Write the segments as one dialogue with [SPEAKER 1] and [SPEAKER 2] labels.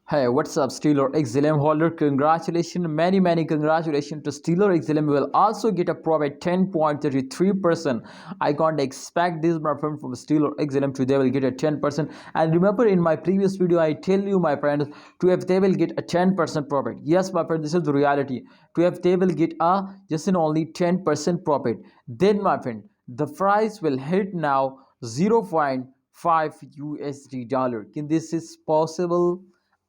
[SPEAKER 1] Hey, what's up, Stellar XLM holder? Congratulations, many congratulations to Stellar XLM. Will also get a profit 10.33%. I can't expect this, my friend, from Stellar XLM. Today will get a 10%. And remember, in my previous video, I tell you, my friends, to if they will get a 10% profit. Yes, my friend, this is the reality. To if they will get a just an only 10% profit, then, my friend, the price will hit now 0.5 USD dollar. Can this is possible?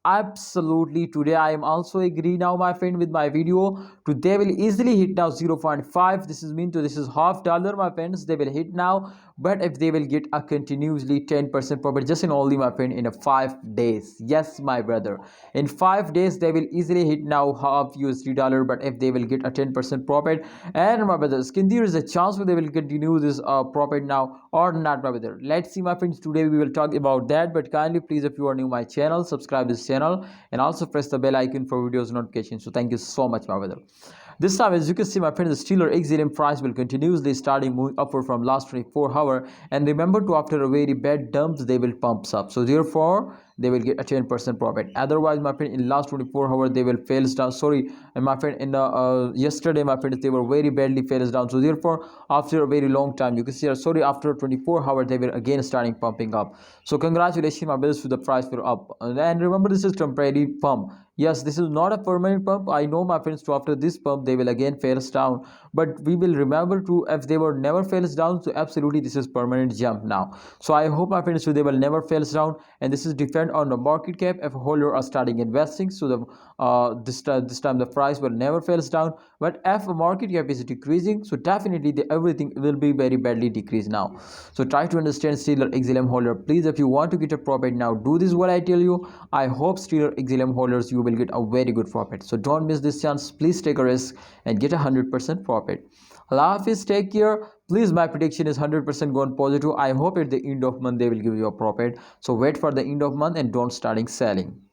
[SPEAKER 1] Absolutely. Today I am also agree now, my friend, with my video. Today will easily hit now 0.5. This is mean to this is half dollar, my friends. They will hit now. But if they will get a continuously 10% profit just in only, my friend, in a 5 days. Yes, my brother, in 5 days they will easily hit now half USD dollar. But if they will get a 10% profit, and my brothers, can there is a chance where they will continue this profit now or not, my brother? Let's see, my friends. Today we will talk about that. But kindly please, if you are new my channel, subscribe this channel and also press the bell icon for videos notifications. So thank you so much, my brother. This time, as you can see, my friend, the Stellar XLM price will continuously starting moving upward from last 24 hours. And remember to, after a very bad dumps, they will pumps up. So therefore they will get a 10% profit. Otherwise, my friend, in last 24 hours they will fails down. Sorry, and my friend, in yesterday, my friends, they were very badly fails down. So therefore, after a very long time, you can see, sorry, after 24 hours they will again starting pumping up. So congratulations, my brothers, to the price for up. And remember, this is temporary pump. Yes, this is not a permanent pump. I know, my friends, to after this pump they will again fails down. But we will remember to, if they were never fails down, so absolutely this is permanent jump now. So I hope, my friends, so they will never fails down. And this is depend on the market cap. If a holder are starting investing, so the this time the price will never fails down. But if a market cap is decreasing, so definitely everything will be very badly decreased now. So try to understand, Stellar XLM holder. Please, if you want to get a profit now, do this what I tell you. I hope, Stellar XLM holders, you will get a very good profit. So don't miss this chance. Please take a risk and get 100% profit. Allah Hafiz, take care. Please, my prediction is 100% going positive. I hope at the end of month they will give you a profit. So wait for the end of month and don't starting selling.